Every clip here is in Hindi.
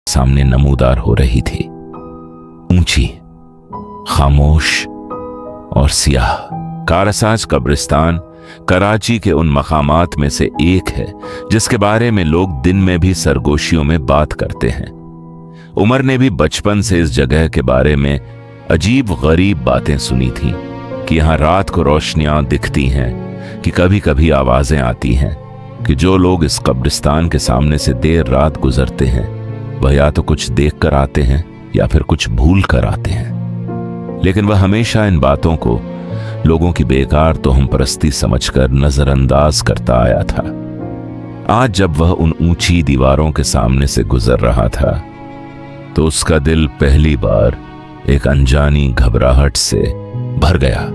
सामने नमूदार हो रही थी। ऊंची, खामोश और सियाह। कारसाज कब्रिस्तान कराची के उन मकामात में से एक है जिसके बारे में लोग दिन में भी सरगोशियों में बात करते हैं। उमर ने भी बचपन से इस जगह के बारे में अजीब गरीब बातें सुनी थीं कि यहां रात को रोशनियां दिखती हैं, कि कभी कभी आवाजें आती हैं कि जो लोग इस कब्रिस्तान के सामने से देर रात गुजरते हैं वह या तो कुछ देख कर आते हैं या फिर कुछ भूल कर आते हैं। लेकिन वह हमेशा इन बातों को लोगों की बेकार तोहम परस्ती समझकर नजरअंदाज करता आया था। आज जब वह उन ऊंची दीवारों के सामने से गुजर रहा था तो उसका दिल पहली बार एक अनजानी घबराहट से भर गया।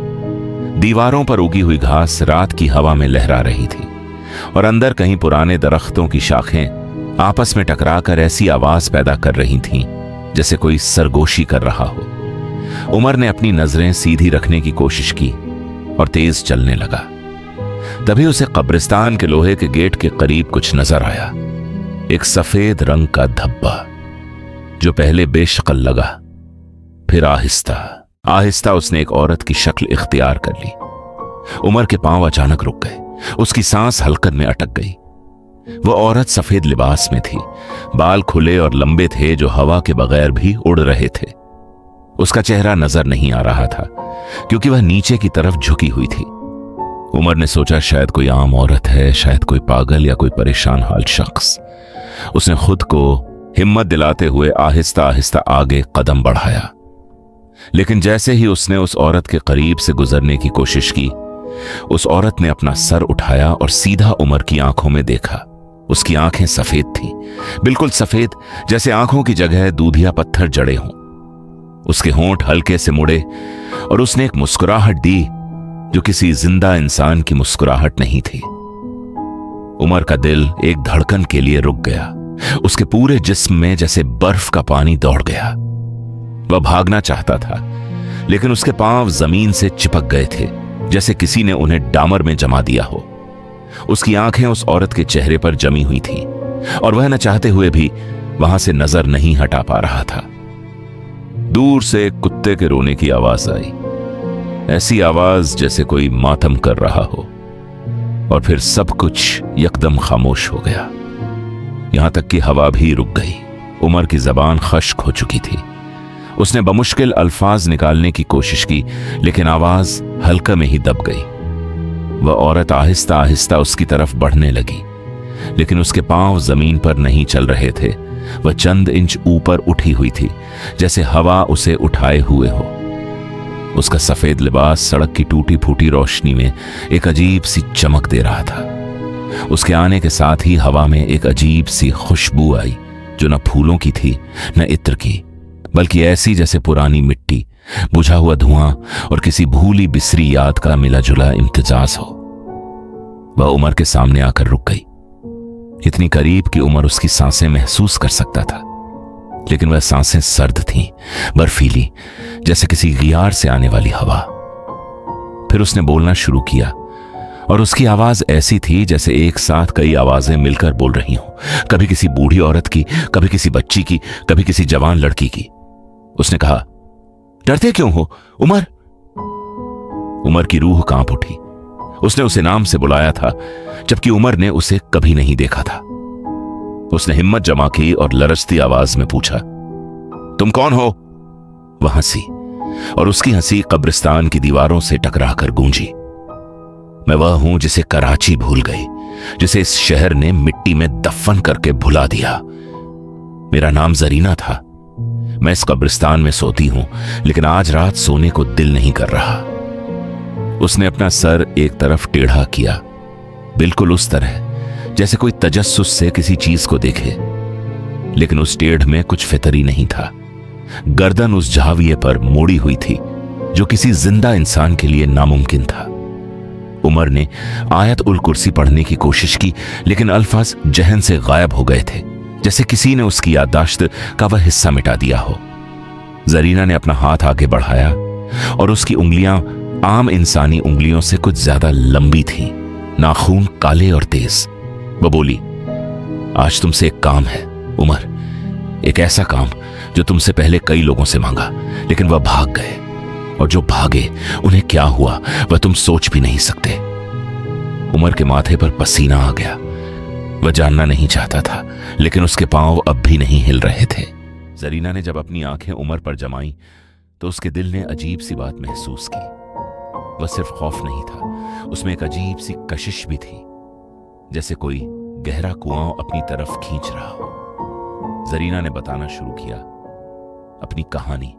दीवारों पर उगी हुई घास रात की हवा में लहरा रही थी और अंदर कहीं पुराने दरख्तों की शाखें आपस में टकराकर ऐसी आवाज पैदा कर रही थीं जैसे कोई सरगोशी कर रहा हो। उमर ने अपनी नजरें सीधी रखने की कोशिश की और तेज चलने लगा। तभी उसे कब्रिस्तान के लोहे के गेट के करीब कुछ नजर आया। एक सफेद रंग का धब्बा जो पहले बेशक्ल लगा, फिर आहिस्ता आहिस्ता उसने एक औरत की शक्ल इख्तियार कर ली। उमर के पांव अचानक रुक गए, उसकी सांस हलकन में अटक गई। वह औरत सफेद लिबास में थी, बाल खुले और लंबे थे जो हवा के बगैर भी उड़ रहे थे। उसका चेहरा नजर नहीं आ रहा था क्योंकि वह नीचे की तरफ झुकी हुई थी। उमर ने सोचा शायद कोई आम औरत है, शायद कोई पागल या कोई परेशान हाल शख्स। उसने खुद को हिम्मत दिलाते हुए आहिस्ता आहिस्ता आगे कदम बढ़ाया। लेकिन जैसे ही उसने उस औरत के करीब से गुजरने की कोशिश की, उस औरत ने अपना सर उठाया और सीधा उमर की आंखों में देखा। उसकी आंखें सफेद थीं, बिल्कुल सफेद, जैसे आंखों की जगह दूधिया पत्थर जड़े हों। उसके होंठ हल्के से मुड़े और उसने एक मुस्कुराहट दी जो किसी जिंदा इंसान की मुस्कुराहट नहीं थी। उमर का दिल एक धड़कन के लिए रुक गया। उसके पूरे जिस्म में जैसे बर्फ का पानी दौड़ गया। वह भागना चाहता था लेकिन उसके पांव जमीन से चिपक गए थे जैसे किसी ने उन्हें डामर में जमा दिया हो। उसकी आंखें उस औरत के चेहरे पर जमी हुई थीं और वह न चाहते हुए भी वहां से नजर नहीं हटा पा रहा था। दूर से एक कुत्ते के रोने की आवाज आई, ऐसी आवाज जैसे कोई मातम कर रहा हो। और फिर सब कुछ यकदम खामोश हो गया, यहां तक कि हवा भी रुक गई। उमर की जबान खश्क हो चुकी थी। उसने बमुश्किल अल्फाज निकालने की कोशिश की लेकिन आवाज हल्का में ही दब गई। वह औरत आहिस्ता आहिस्ता उसकी तरफ बढ़ने लगी लेकिन उसके पांव जमीन पर नहीं चल रहे थे। वह चंद इंच ऊपर उठी हुई थी जैसे हवा उसे उठाए हुए हो। उसका सफेद लिबास सड़क की टूटी फूटी रोशनी में एक अजीब सी चमक दे रहा था। उसके आने के साथ ही हवा में एक अजीब सी खुशबू आई जो न फूलों की थी न इत्र की, बल्कि ऐसी जैसे पुरानी मिट्टी, बुझा हुआ धुआं और किसी भूली बिसरी याद का मिला जुला इम्तिजाज हो। वह उमर के सामने आकर रुक गई, इतनी करीब कि उमर उसकी सांसें महसूस कर सकता था। लेकिन वह सांसें सर्द थीं, बर्फीली, जैसे किसी गियार से आने वाली हवा। फिर उसने बोलना शुरू किया और उसकी आवाज ऐसी थी जैसे एक साथ कई आवाजें मिलकर बोल रही हों, कभी किसी बूढ़ी औरत की, कभी किसी बच्ची की, कभी किसी जवान लड़की की। उसने कहा, डरते क्यों हो उमर? उमर की रूह कांप उठी। उसने उसे नाम से बुलाया था जबकि उमर ने उसे कभी नहीं देखा था। उसने हिम्मत जमा की और लरजती आवाज में पूछा, तुम कौन हो? वह हंसी और उसकी हंसी कब्रिस्तान की दीवारों से टकराकर गूंजी। मैं वह हूं जिसे कराची भूल गई, जिसे इस शहर ने मिट्टी में दफन करके भुला दिया। मेरा नाम जरीना था। मैं इस कब्रिस्तान में सोती हूं लेकिन आज रात सोने को दिल नहीं कर रहा। उसने अपना सर एक तरफ टेढ़ा किया, बिल्कुल उस तरह जैसे कोई तजस्सुस से किसी चीज को देखे, लेकिन उस टेढ़ में कुछ फितरी नहीं था। गर्दन उस झाविये पर मोड़ी हुई थी जो किसी जिंदा इंसान के लिए नामुमकिन था। उमर ने आयत उल कुर्सी पढ़ने की कोशिश की लेकिन अल्फाज जहन से गायब हो गए थे, जैसे किसी ने उसकी याददाश्त का वह हिस्सा मिटा दिया हो। जरीना ने अपना हाथ आगे बढ़ाया और उसकी उंगलियां आम इंसानी उंगलियों से कुछ ज्यादा लंबी थीं, नाखून काले और तेज। वह बोली, आज तुमसे एक काम है उमर, एक ऐसा काम जो तुमसे पहले कई लोगों से मांगा, लेकिन वह भाग गए, और जो भागे उन्हें क्या हुआ वह तुम सोच भी नहीं सकते। उमर के माथे पर पसीना आ गया। वह जानना नहीं चाहता था, लेकिन उसके पांव अब भी नहीं हिल रहे थे। जरीना ने जब अपनी आंखें उमर पर जमाई तो उसके दिल ने अजीब सी बात महसूस की। वह सिर्फ खौफ नहीं था, उसमें एक अजीब सी कशिश भी थी, जैसे कोई गहरा कुआं अपनी तरफ खींच रहा हो। जरीना ने बताना शुरू किया अपनी कहानी,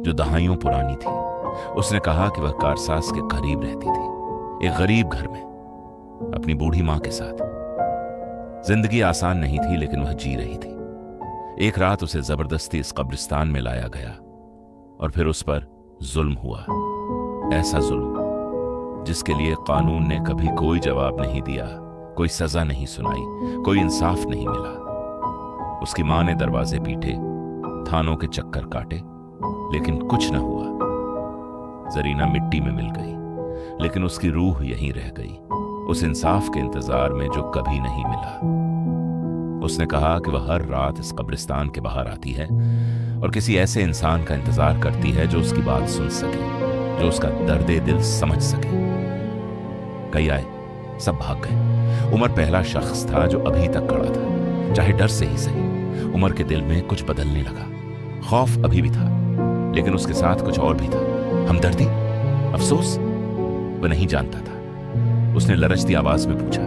जो दहाइयों पुरानी थी। उसने कहा कि वह कारसास के करीब रहती थी, एक गरीब घर में, अपनी बूढ़ी मां के साथ। जिंदगी आसान नहीं थी, लेकिन वह जी रही थी। एक रात उसे जबरदस्ती इस कब्रिस्तान में लाया गया, और फिर उस पर जुल्म हुआ, ऐसा जुल्म जिसके लिए कानून ने कभी कोई जवाब नहीं दिया, कोई सजा नहीं सुनाई, कोई इंसाफ नहीं मिला। उसकी मां ने दरवाजे पीटे, थानों के चक्कर काटे, लेकिन कुछ न हुआ। जरीना मिट्टी में मिल गई, लेकिन उसकी रूह यहीं रह गई, उस इंसाफ के इंतजार में जो कभी नहीं मिला। उसने कहा कि वह हर रात इस कब्रिस्तान के बाहर आती है और किसी ऐसे इंसान का इंतजार करती है जो उसकी बात सुन सके, जो उसका दर्दे दिल समझ सके। कई आए, सब भाग गए। उमर पहला शख्स था जो अभी तक खड़ा था, चाहे डर से ही सही। उमर के दिल में कुछ बदलने लगा। खौफ अभी भी था, लेकिन उसके साथ कुछ और भी था, हमदर्दी, अफसोस। वह नहीं जानता था। उसने लरजती आवाज में पूछा,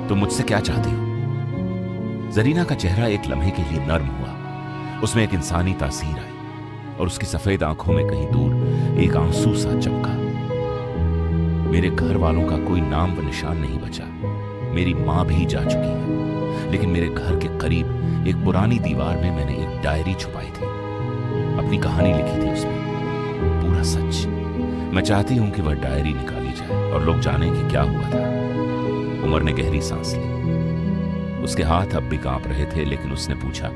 तुम मुझसे क्या चाहते हो? जरीना का चेहरा एक लम्हे के लिए नर्म हुआ, उसमें एक इंसानी तासीर आई, और उसकी सफेद आंखों में कहीं दूर एक आंसू सा चमका। मेरे घर वालों का कोई नाम व निशान नहीं बचा। मेरी मां भी जा चुकी है, लेकिन मेरे घर के करीब एक पुरानी दीवार में मैंने एक डायरी छुपाई थी। अपनी कहानी लिखी थी उसमें, पूरा सच। मैं चाहती हूं कि वह डायरी निकाली जाए और लोग जाने कि क्या हुआ था। उमर ने गहरी सांस ली। उसके हाथ अब भी कांप रहे थे, लेकिन उसने पूछा,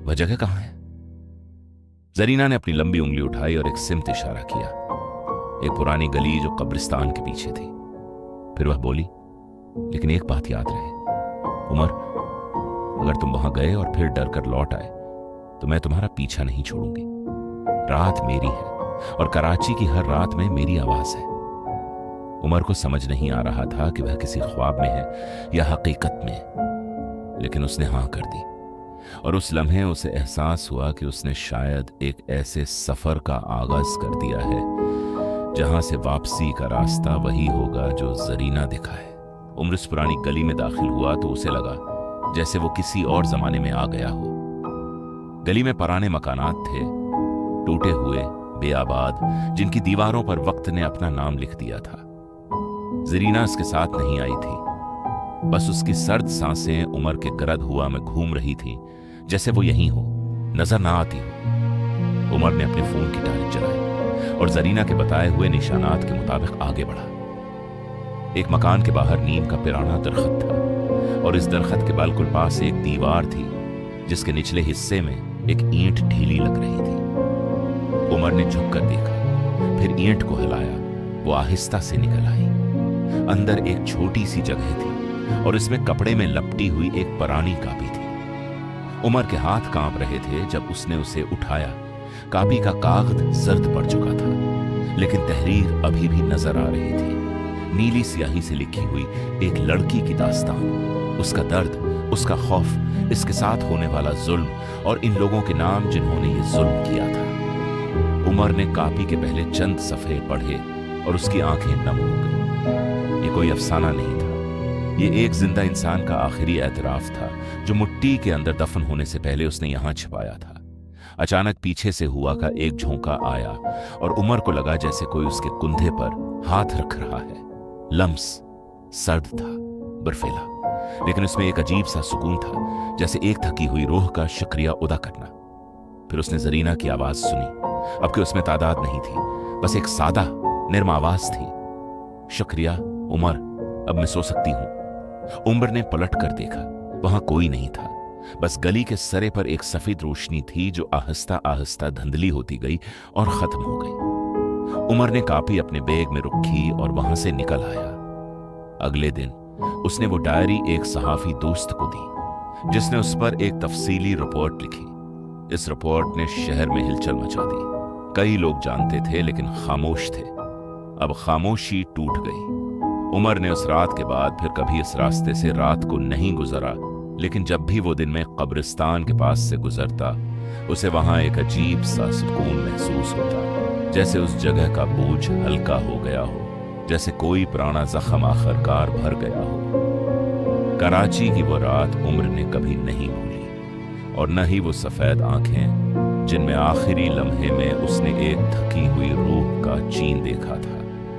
वह जगह कहां है? जरीना ने अपनी लंबी उंगली उठाई और एक सिमत इशारा किया, एक पुरानी गली जो कब्रिस्तान के पीछे थी। फिर वह बोली, लेकिन एक बात याद रहे उमर, अगर तुम वहां गए और फिर डर कर लौट आए तो मैं तुम्हारा पीछा नहीं छोड़ूंगी। रात मेरी है, और कराची की हर रात में मेरी आवाज है। उमर को समझ नहीं आ रहा था कि वह किसी ख्वाब में है या हकीकत में, लेकिन उसने हां कर दी। और उस लम्हे उसे एहसास हुआ कि उसने शायद एक ऐसे सफर का आगाज कर दिया है जहां से वापसी का रास्ता वही होगा जो जरीना दिखा है। उमर इस पुरानी गली में दाखिल हुआ तो उसे लगा जैसे वो किसी और जमाने में आ गया हो। गली में पुराने मकानात थे, टूटे हुए, बेआबाद, जिनकी दीवारों पर वक्त ने अपना नाम लिख दिया था। जरीना उसके साथ नहीं आई थी, बस उसकी सर्द सांसें उमर के गरद हुआ में घूम रही थी, जैसे वो यहीं हो, नजर ना आती हो। उमर ने अपने फोन की टारिक जलाई और जरीना के बताए हुए निशानात के मुताबिक आगे बढ़ा। एक मकान के बाहर नीम का पुराना दरख्त था, और इस दरख्त के बालकुल पास एक दीवार थी जिसके निचले हिस्से में एक ईंट ढीली लग रही थी। उमर ने झुककर देखा, फिर ईंट को हिलाया, वो आहिस्ता से निकल आई। अंदर एक छोटी सी जगह थी और इसमें कपड़े में लपटी हुई एक पुरानी कापी थी। उमर के हाथ कांप रहे थे जब उसने उसे उठाया। कापी का कागज जर्द पड़ चुका था, लेकिन तहरीर अभी भी नजर आ रही थी। नीली स्याही से लिखी हुई एक लड़की की दास्तान, उसका दर्द, उसका खौफ, इसके साथ होने वाला जुल्म और इन लोगों के नाम जिन्होंने ये जुल्म किया था। उमर ने कापी के पहले चंद सफ़े पढ़े और उसकी आंखें नम हो गई। ये कोई अफसाना नहीं था, ये एक जिंदा इंसान का आखिरी एतराफ था जो मिट्टी के अंदर दफन होने से पहले उसने यहां छिपाया था। अचानक पीछे से हुआ का एक झोंका आया और उमर को लगा जैसे कोई उसके कुंधे पर हाथ रख रहा है। लम्स सर्द था, बर्फीला, लेकिन उसमें एक अजीब सा सुकून था, जैसे एक थकी हुई रूह का शुक्रिया अदा करना। फिर उसने जरीना की आवाज सुनी। अब कि उसमें तादाद नहीं थी, बस एक सादा निर्म आवाज थी, शुक्रिया उमर, अब मैं सो सकती हूं। उमर ने पलट कर देखा, वहां कोई नहीं था, बस गली के सरे पर एक सफेद रोशनी थी जो आहिस्ता आहिस्ता धुंधली होती गई और खत्म हो गई। उमर ने कापी अपने बैग में रखी और वहां से निकल आया। अगले दिन उसने वो डायरी एक सहाफी दोस्त को दी, जिसने उस पर एक तफसीली रिपोर्ट लिखी। इस रिपोर्ट ने शहर में हिलचल मचा दी। कई लोग जानते थे लेकिन खामोश थे। अब खामोशी टूट गई। उमर ने उस रात के बाद फिर कभी इस रास्ते से रात को नहीं गुजरा, लेकिन जब भी वो दिन में कब्रिस्तान के पास से गुजरता, उसे वहां एक अजीब सा सुकून महसूस होता, जैसे उस जगह का बोझ हल्का हो गया हो, जैसे कोई पुराना जख्म आखिरकार भर गया हो। कराची की वो रात उम्र ने कभी नहीं भूली, और न ही वो सफेद आंखें जिनमें आखिरी लम्हे में उसने एक थकी हुई रूह का चीन देखा था।